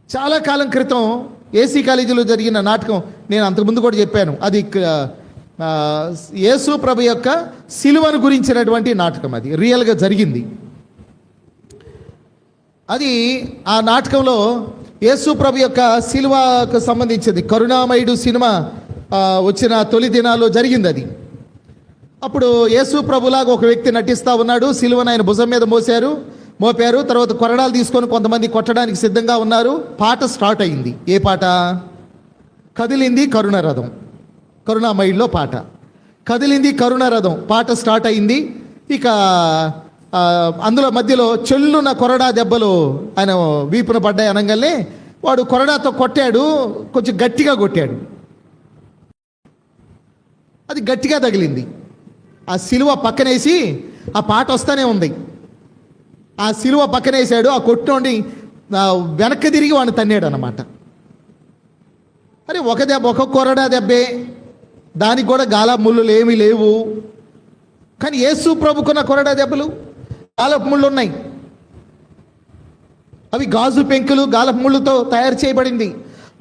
చాలా కాలం క్రితం ఏసీ కాలేజీలో జరిగిన నాటకం నేను అంతకుముందు కూడా చెప్పాను. అది యేసు ప్రభు యొక్క సిలువను గురించినటువంటి నాటకం. అది రియల్గా జరిగింది. అది ఆ నాటకంలో యేసు ప్రభు యొక్క సిలువకు సంబంధించింది. కరుణామయుడు సినిమా వచ్చిన తొలి దినాల్లో జరిగింది అది. అప్పుడు యేసు ప్రభులాగా ఒక వ్యక్తి నటిస్తూ ఉన్నాడు. సిలువను ఆయన భుజం మీద మోపారు. తర్వాత కొరడాలు తీసుకొని కొంతమంది కొట్టడానికి సిద్ధంగా ఉన్నారు. పాట స్టార్ట్ అయింది. ఏ పాట? కదిలింది కరుణరథం. కరుణామయుడిలో పాట కదిలింది కరుణరథం పాట స్టార్ట్ అయింది. ఇక అందులో మధ్యలో చెల్లున కొరడా దెబ్బలు ఆయన వీపున పడ్డాయి అనగానే వాడు కొరడాతో కొట్టాడు, కొంచెం గట్టిగా కొట్టాడు. అది గట్టిగా తగిలింది. ఆ సిలువ పక్కనేసి ఆ పాట వస్తూనే ఉంది. ఆ సిలువ పక్కనేసాడు. ఆ కొట్టుని వెనక్కి తిరిగి వాడిని తన్నాడు అన్నమాట. అరే ఒక కొరడా దెబ్బే, దానికి కూడా గాల ముళ్ళులు ఏమీ లేవు. కానీ యేసు ప్రభుకున్న కొరడా దెబ్బలు గాలపు ముళ్ళు ఉన్నాయి. అవి గాజు పెంకులు, గాలపు ముళ్ళుతో తయారు చేయబడింది.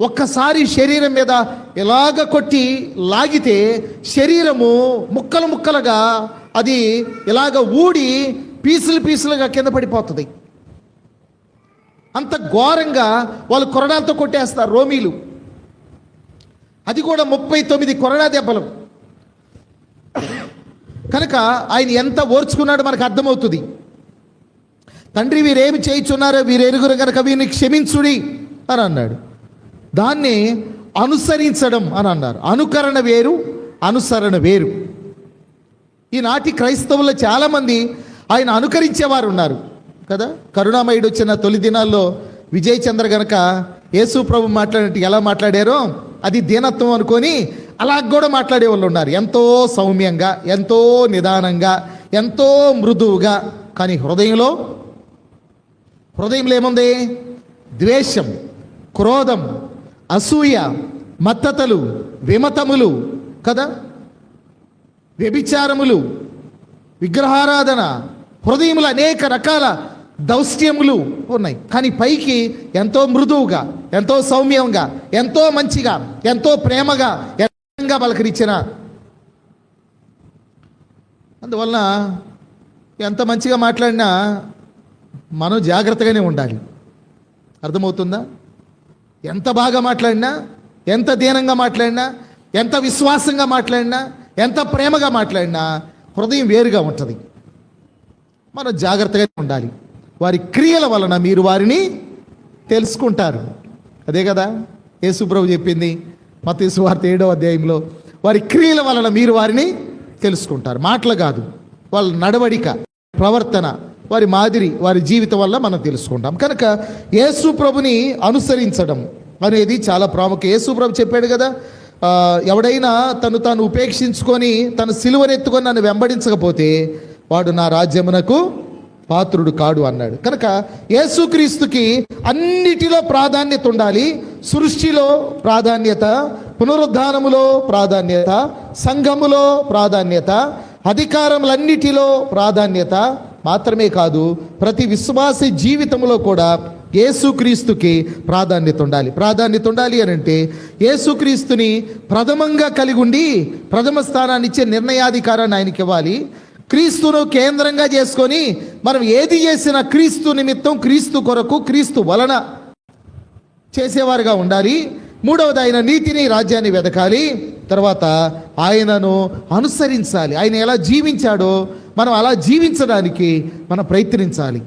ఒక్కసారి శరీరం మీద ఎలాగ కొట్టి లాగితే శరీరము ముక్కలు ముక్కలుగా అది ఇలాగ ఊడి పీసులుగా కింద పడిపోతుంది. అంత ఘోరంగా వాళ్ళు కొరడాలతో కొట్టేస్తారు రోమీలు. అది కూడా 39 కొరడా దెబ్బలు. కనుక ఆయన ఎంత ఓర్చుకున్నాడో మనకు అర్థమవుతుంది. తండ్రి వీరేమి చేయించున్నారో వీరు ఎరుగురు కనుక వీరిని క్షమించుడి అని అన్నాడు. దాన్ని అనుసరించడం అని అన్నారు. అనుకరణ వేరు, అనుసరణ వేరు. ఈనాటి క్రైస్తవుల్లో చాలామంది ఆయన అనుకరించేవారు ఉన్నారు కదా. కరుణామయుడు వచ్చిన తొలి దినాల్లో విజయ్ చంద్ర గనక యేసు ప్రభు మాట్లాడినట్టు ఎలా మాట్లాడారో అది దీనత్వం అనుకొని అలా కూడా మాట్లాడే వాళ్ళు ఉన్నారు. ఎంతో సౌమ్యంగా, ఎంతో నిదానంగా, ఎంతో మృదువుగా. కానీ హృదయంలో ఏముంది? ద్వేషం, క్రోధం, అసూయ, మత్తతలు, విమతములు కదా, వ్యభిచారములు, విగ్రహారాధన, హృదయములు అనేక రకాల దౌష్ట్యములు ఉన్నాయి. కానీ పైకి ఎంతో మృదువుగా, ఎంతో సౌమ్యంగా, ఎంతో మంచిగా, ఎంతో ప్రేమగా, ఎంతో పలకరించిన. అందువలన ఎంత మంచిగా మాట్లాడినా మనం జాగ్రత్తగానే ఉండాలి. అర్థమవుతుందా? ఎంత బాగా మాట్లాడినా, ఎంత దీనంగా మాట్లాడినా, ఎంత విశ్వాసంగా మాట్లాడినా, ఎంత ప్రేమగా మాట్లాడినా హృదయం వేరుగా ఉంటుంది. మనం జాగ్రత్తగా ఉండాలి. వారి క్రియల వలన మీరు వారిని తెలుసుకుంటారు. అదే కదా యేసు ప్రభు చెప్పింది మత్తయి సువార్త 7వ అధ్యాయంలో. వారి క్రియల వలన మీరు వారిని తెలుసుకుంటారు. మాటలు కాదు, వాళ్ళ నడవడిక, ప్రవర్తన, వారి మాదిరి, వారి జీవితం వల్ల మనం తెలుసుకుంటాం. కనుక యేసు ప్రభుని అనుసరించడం అనేది చాలా ప్రాముఖ్యం. యేసు ప్రభు చెప్పాడు కదా, ఎవడైనా తాను ఉపేక్షించుకొని తన సిలువనెత్తుకొని నన్ను వెంబడించకపోతే వాడు నా రాజ్యమునకు పాత్రుడు కాడు అన్నాడు. కనుక యేసుక్రీస్తుకి అన్నిటిలో ప్రాధాన్యత ఉండాలి. సృష్టిలో ప్రాధాన్యత, పునరుద్ధానములో ప్రాధాన్యత, సంఘములో ప్రాధాన్యత, అధికారములన్నిటిలో ప్రాధాన్యత మాత్రమే కాదు, ప్రతి విశ్వాసి జీవితంలో కూడా యేసుక్రీస్తుకి ప్రాధాన్యత ఉండాలి అని అంటే యేసుక్రీస్తుని ప్రథమంగా కలిగి ఉండి ప్రథమ స్థానాన్ని ఇచ్చే నిర్ణయాధికారాన్ని ఆయనకి ఇవ్వాలి. క్రీస్తును కేంద్రంగా చేసుకొని మనం ఏది చేసినా క్రీస్తు నిమిత్తం, క్రీస్తు కొరకు, క్రీస్తు వలన చేసేవారుగా ఉండాలి. మూడవది, ఆయన నీతిని, రాజ్యాన్ని వెతకాలి. తర్వాత ఆయనను అనుసరించాలి. ఆయన ఎలా జీవించాడో మనం అలా జీవించడానికి మనం ప్రయత్నించాలి.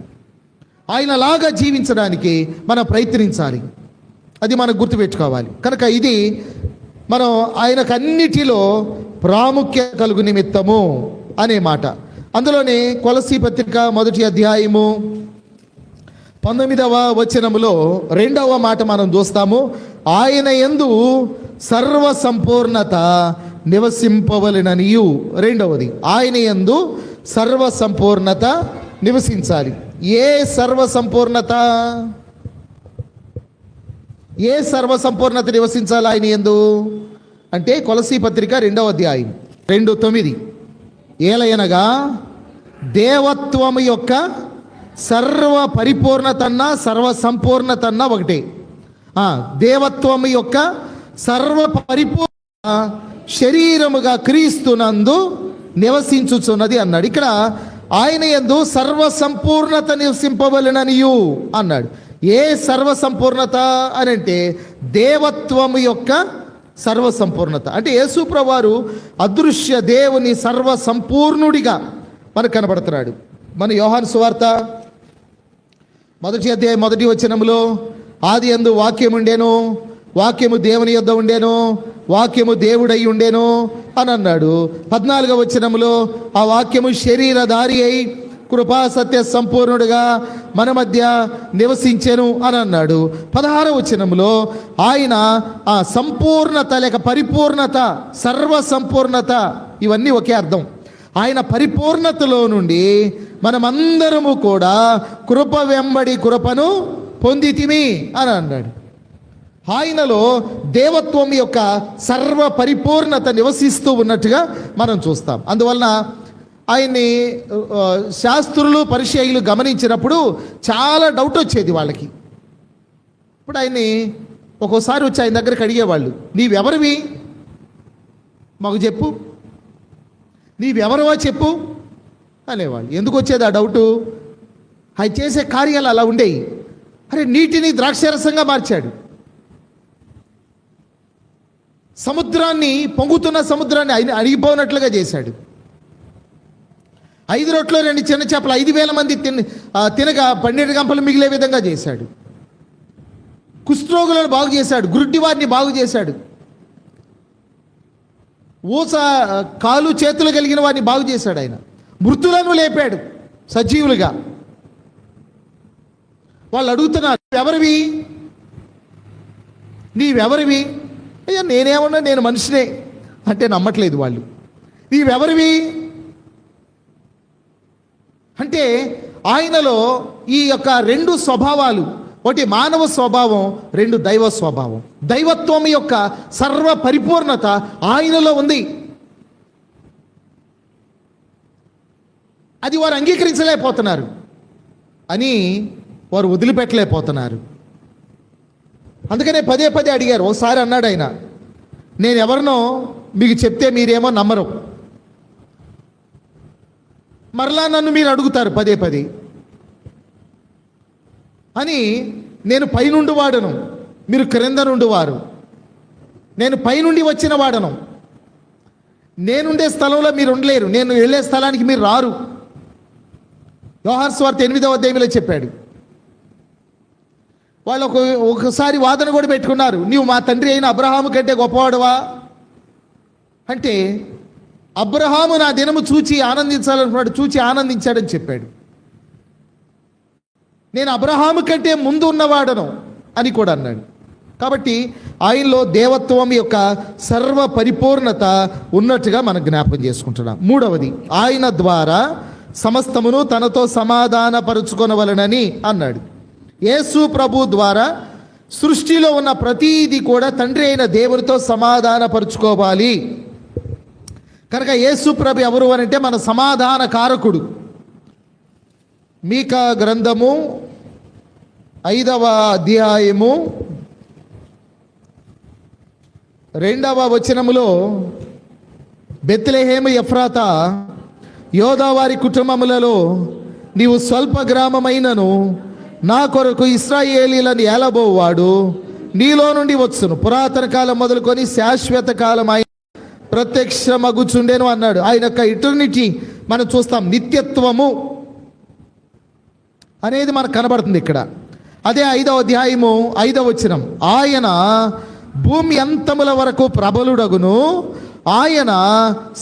ఆయనలాగా జీవించడానికి మనం ప్రయత్నించాలి. అది మనం గుర్తుపెట్టుకోవాలి. కనుక ఇది మనం ఆయనకు అన్నిటిలో ప్రాముఖ్యత కలుగు నిమిత్తము అనే మాట. అందులోనే కొలసీ పత్రిక 1వ అధ్యాయము 19వ వచనములో 2వ మాట మనం చూస్తాము. ఆయన యందు సర్వ సంపూర్ణత నివసింపవలెననియు. రెండవది, ఆయన యందు సర్వ సంపూర్ణత నివసించాలి. ఏ సర్వ సంపూర్ణత? ఏ సర్వ సంపూర్ణత నివసించాలి ఆయన యందు అంటే కొలసీ పత్రిక 2వ అధ్యాయం 2:9, ఏలయనగా దేవత్వము యొక్క సర్వ పరిపూర్ణతన్నా సర్వ సంపూర్ణతన్నా ఒకటే. దేవత్వము యొక్క సర్వ పరిపూర్ణ శరీరముగా క్రీస్తునందు నివసించుచున్నది అన్నాడు. ఇక్కడ ఆయన యందు సర్వ సంపూర్ణత నివసింపవలెననియు అన్నాడు. ఏ సర్వ సంపూర్ణత అని అంటే దేవత్వము యొక్క సర్వ సంపూర్ణత. అంటే యేసుప్రభువారు అదృశ్య దేవుని సర్వ సంపూర్ణుడిగా మనకు కనబడుతున్నాడు. మన యోహాను సువార్త 1వ అధ్యాయం 1వ వచనములో ఆది యందు వాక్యం ఉండేను, వాక్యము దేవుని యొద్ద ఉండేను, వాక్యము దేవుడై ఉండేను అని అన్నాడు. 14వ వచనములో ఆ వాక్యము శరీరధారి అయి కృపా సత్య సంపూర్ణుడిగా మన మధ్య నివసించెను అని అన్నాడు. 16వ వచనములో ఆయన ఆ సంపూర్ణత లేక పరిపూర్ణత, సర్వ సంపూర్ణత, ఇవన్నీ ఒకే అర్థం. ఆయన పరిపూర్ణతలో నుండి మనమందరము కూడా కృప వెంబడి కృపను పొందితిమి అని అన్నాడు. ఆయనలో దేవత్వం యొక్క సర్వ పరిపూర్ణత నివసిస్తూ ఉన్నట్టుగా మనం చూస్తాం. అందువలన ఆయన్ని శాస్త్రులు, పరిచయులు గమనించినప్పుడు చాలా డౌట్ వచ్చేది వాళ్ళకి. ఇప్పుడు ఆయన్ని ఒక్కోసారి వచ్చి ఆయన దగ్గరికి అడిగేవాళ్ళు, నీవెవరివి మాకు చెప్పు, నీవెవరవో చెప్పు అనేవాళ్ళు. ఎందుకు వచ్చేది ఆ డౌటు? ఆయన చేసే కార్యాలు అలా ఉండేవి. అరే, నీటిని ద్రాక్షరసంగా మార్చాడు, సముద్రాన్ని, పొంగుతున్న సముద్రాన్ని అరిగిపోనట్లుగా చేశాడు. 5 రొట్టెలు 2 చిన్న చేపలు 5,000 మంది తినగా 12 గంపలు మిగిలే విధంగా చేశాడు. కుష్ఠరోగులను బాగు చేశాడు, గురుడ్డి వారిని బాగు చేశాడు, ఊస కాలు చేతులు కలిగిన వారిని బాగు చేశాడు. ఆయన మృతులను లేపాడు సజీవులుగా. వాళ్ళు అడుగుతున్నారు, నీవెవరివి? అయ్యా నేనేమన్నా, నేను మనిషినే అంటే నమ్మట్లేదు వాళ్ళు. నీవెవరివి అంటే ఆయనలో ఈ యొక్క 2 స్వభావాలు, ఒకటి మానవ స్వభావం, 2 దైవ స్వభావం. దైవత్వం యొక్క సర్వ పరిపూర్ణత ఆయనలో ఉంది. అది వారు అంగీకరించలేకపోతున్నారు అని వారు వదిలిపెట్టలేకపోతున్నారు. అందుకనే పదే అడిగారు. ఒకసారి అన్నాడు ఆయన, నేను ఎవరినో మీకు చెప్తే మీరేమో నమ్మరు, మరలా నన్ను మీరు అడుగుతారు పదే అని. నేను పైనుండి వాడను, మీరు క్రింద నుండి వారు. నేను పైనుండి వచ్చిన వాడను, నేనుండే స్థలంలో మీరు ఉండలేరు, నేను వెళ్ళే స్థలానికి మీరు రారు. యోహాను సువార్త 8వ అధ్యాయంలో చెప్పాడు. వాళ్ళు ఒకసారి వాదన కూడా పెట్టుకున్నారు, నీవు మా తండ్రి అయిన అబ్రహాము కంటే గొప్పవాడువా అంటే, అబ్రహాము నా దినము చూచి ఆనందించాలనుకున్నాడు, చూచి ఆనందించాడని చెప్పాడు. నేను అబ్రహాము కంటే ముందు ఉన్నవాడను అని కూడా అన్నాడు. కాబట్టి ఆయనలో దేవత్వం యొక్క సర్వ పరిపూర్ణత ఉన్నట్టుగా మనం జ్ఞాపకం చేసుకుంటున్నాం. మూడవది, ఆయన ద్వారా సమస్తమును తనతో సమాధానపరుచుకొనవలెనని అన్నాడు. యేసు ప్రభు ద్వారా సృష్టిలో ఉన్న ప్రతీది కూడా తండ్రి అయిన దేవునితో సమాధానపరుచుకోవాలి. కనుక యేసు ప్రభు ఎవరు అని అంటే మన సమాధాన కారకుడు. మీకా గ్రంథము 5వ అధ్యాయము 2వ వచనములో, బెత్లెహేము ఎఫ్రాతా, యోదా వారి కుటుంబములలో నీవు స్వల్ప గ్రామమైనను నా కొరకు ఇశ్రాయేలీలను ఏలబోవాడు నీలో నుండి వచ్చును, పురాతన కాలం మొదలుకొని శాశ్వత కాలం ఆయన ప్రత్యక్షమగుచుండెను అన్నాడు. ఆయన యొక్క ఇటర్నిటీ మనం చూస్తాం, నిత్యత్వము అనేది మనకు కనబడుతుంది ఇక్కడ. అదే 5వ అధ్యాయము 5వ వచనం, ఆయన భూమి అంతముల వరకు ప్రబలుడగును, ఆయన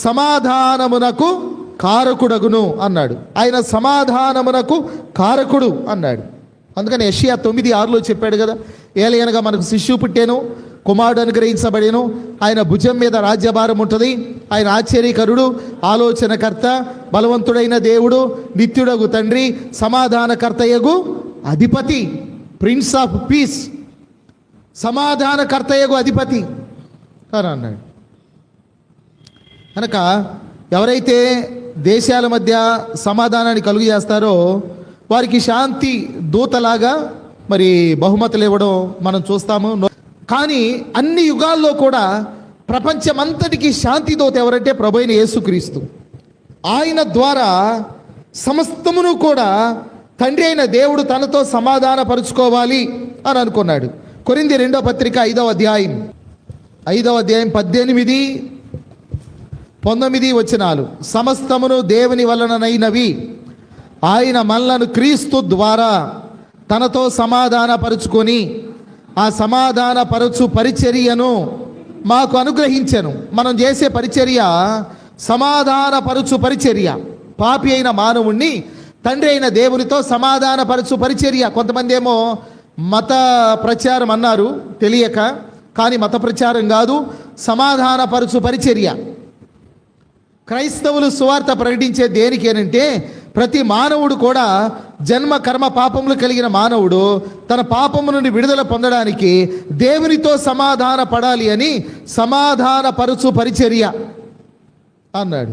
సమాధానమునకు కారకుడగును అన్నాడు. ఆయన సమాధానమునకు కారకుడు అన్నాడు. అందుకని యెషయా 9:6లో చెప్పాడు కదా, ఏలయనగా మనకు శిశువు పుట్టేను, కుమారుడు అనుగ్రహించబడేను, ఆయన భుజం మీద రాజ్యభారం ఉంటుంది, ఆయన ఆశ్చర్యకరుడు, ఆలోచనకర్త, బలవంతుడైన దేవుడు, నిత్యుడగు తండ్రి, సమాధానకర్తయగు అధిపతి, ప్రిన్స్ ఆఫ్ పీస్, సమాధానకర్తయగు అధిపతి అని అన్నాడు. కనుక ఎవరైతే దేశాల మధ్య సమాధానాన్ని కలుగు చేస్తారో వారికి శాంతి దూతలాగా మరి బహుమతులు ఇవ్వడం మనం చూస్తాము. కానీ అన్ని యుగాల్లో కూడా ప్రపంచమంతటికి శాంతి దూత ఎవరంటే ప్రభువైన యేసుక్రీస్తు. ఆయన ద్వారా సమస్తమును కూడా తండ్రి అయిన దేవుడు తనతో సమాధానపరుచుకోవాలి అని అనుకున్నాడు. కొరింథీ 2వ పత్రిక 5వ అధ్యాయం 18, 19 వచనాలు, సమస్తమును దేవుని వలననైనవి, ఆయన మనలను క్రీస్తు ద్వారా తనతో సమాధానపరుచుకొని ఆ సమాధానపరచు పరిచర్యను మాకు అనుగ్రహించెను. మనం చేసే పరిచర్య సమాధానపరచు పరిచర్య. పాపి అయిన మానవుణ్ణి తండ్రి అయిన దేవునితో సమాధానపరచు పరిచర్య. కొంతమంది ఏమో మత ప్రచారం అన్నారు తెలియక, కానీ మత ప్రచారం కాదు, సమాధానపరచు పరిచర్య. క్రైస్తవులు సువార్త ప్రకటించే దేనికి అంటే, ప్రతి మానవుడు కూడా జన్మ కర్మ పాపములు కలిగిన మానవుడు తన పాపము నుండి విడుదల పొందడానికి దేవునితో సమాధాన పడాలి అని సమాధానపరచు పరిచర్య అన్నాడు.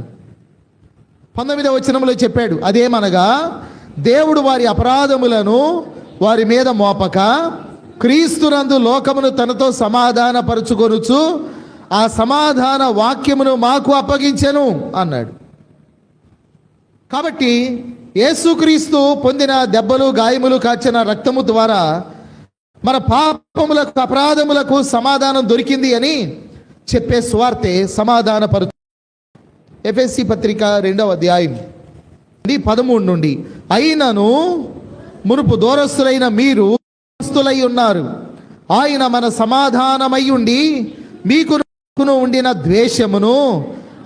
19వ వచనంలో చెప్పాడు, అదేమనగా దేవుడు వారి అపరాధములను వారి మీద మోపక క్రీస్తునందు లోకమును తనతో సమాధానపరుచుకొనుచు ఆ సమాధాన వాక్యమును మాకు అప్పగించెను అన్నాడు. కాబట్టి యేసుక్రీస్తు పొందిన దెబ్బలు, గాయములు, కాచిన రక్తము ద్వారా మన పాపములకు, అపరాధములకు సమాధానం దొరికింది అని చెప్పే సువార్తే సమాధానపరుచు. ఎఫెసీ పత్రిక 2వ అధ్యాయం 13 నుండి, అయినను మునుపు దూరస్తులైన మీరు దూరస్తులై ఉన్నారు, ఆయన మన సమాధానమై ఉండి మీకు ఉండిన ద్వేషమును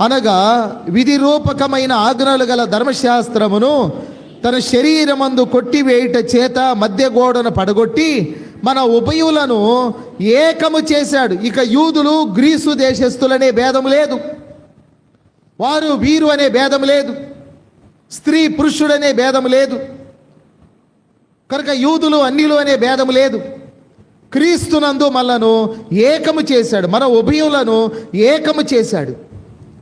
అనగా విధి రూపకమైన ఆజ్ఞలు గల ధర్మశాస్త్రమును తన శరీరమందు కొట్టివేయుట చేత మధ్య గోడను పడగొట్టి మన ఉభయులను ఏకము చేశాడు. ఇక యూదులు గ్రీసు దేశస్థులనే భేదం లేదు, వారు వీరు అనే భేదం లేదు, స్త్రీ పురుషుడనే భేదం లేదు, కనుక యూదులు అన్యులు అనే భేదం లేదు. క్రీస్తునందు మనలను ఏకము చేశాడు, మన ఉభయులను ఏకము చేశాడు.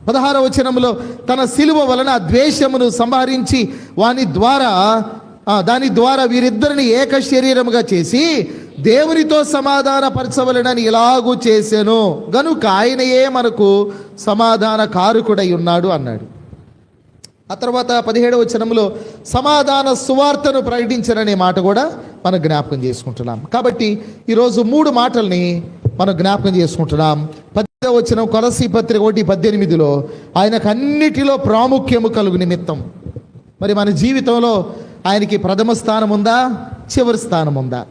16వ వచనంలో, తన సిలువ వలన ద్వేషమును సంహరించి దాని ద్వారా వీరిద్దరిని ఏక శరీరముగా చేసి దేవునితో సమాధానపరచవలెనని ఇలాగూ చేసెను, గనుక ఆయనయే మనకు సమాధాన కారకుడై ఉన్నాడు అన్నాడు. ఆ తర్వాత 17వ వచనంలో సమాధాన సువార్తను ప్రకటించననే మాట కూడా మనం జ్ఞాపకం చేసుకుంటున్నాం. కాబట్టి ఈరోజు 3 మాటల్ని మనం జ్ఞాపకం చేసుకుంటున్నాం. 10వ వచనం కొలసీ పత్రిక 1:18లో ఆయనకు అన్నిటిలో ప్రాముఖ్యము కలుగు నిమిత్తం. మరి మన జీవితంలో ఆయనకి ప్రథమ స్థానం ఉందా, చివరి స్థానం ఉందా?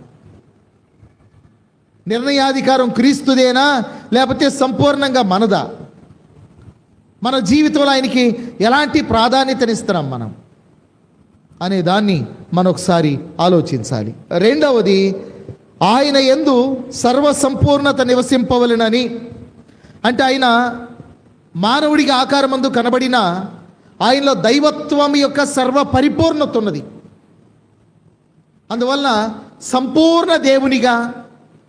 నిర్ణయాధికారం క్రీస్తుదేనా, లేకపోతే సంపూర్ణంగా మనదా? మన జీవితంలో ఆయనకి ఎలాంటి ప్రాధాన్యతనిస్తున్నాం మనం అనే దాన్ని మనం ఒకసారి ఆలోచించాలి. రెండవది, ఆయన యందు సర్వసంపూర్ణత నివసింపవలెనని, అంటే ఆయన మానవుడిగా ఆకారమందు కనబడిన ఆయనలో దైవత్వం యొక్క సర్వ పరిపూర్ణత ఉన్నది. అందువల్ల సంపూర్ణ దేవునిగా,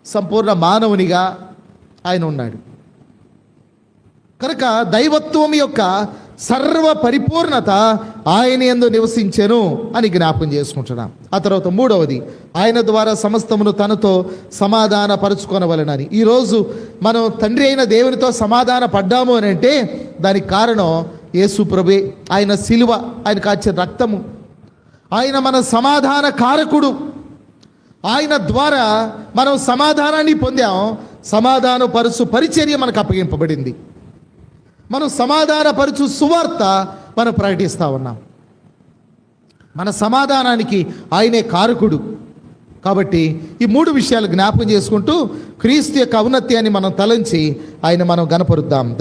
సంపూర్ణ మానవునిగా ఆయన ఉన్నాడు. కనుక దైవత్వం యొక్క సర్వ పరిపూర్ణత ఆయన యందు నివసించెను అని జ్ఞాపకం చేసుకుంటున్నాం. ఆ తర్వాత మూడవది, ఆయన ద్వారా సమస్తమును తనతో సమాధాన పరుచుకొనవలెనని. ఈరోజు మనం తండ్రి అయిన దేవునితో సమాధాన పడ్డాము అని అంటే దానికి కారణం యేసు ప్రభువే. ఆయన శిలువ, ఆయన కాచిన రక్తము, ఆయన మన సమాధాన కారకుడు. ఆయన ద్వారా మనం సమాధానాన్ని పొందాం. సమాధాన పరుచు పరిచర్య మనకు అప్పగింపబడింది. మనం సమాధానపరచు సువార్త మనం ప్రకటిస్తూ ఉన్నాం. మన సమాధానానికి ఆయనే కారకుడు. కాబట్టి ఈ మూడు విషయాలు జ్ఞాపకం చేసుకుంటూ క్రీస్తు యొక్క ఔన్నత్యాన్ని మనం తలంచి ఆయన మనం గనపరుద్దాం.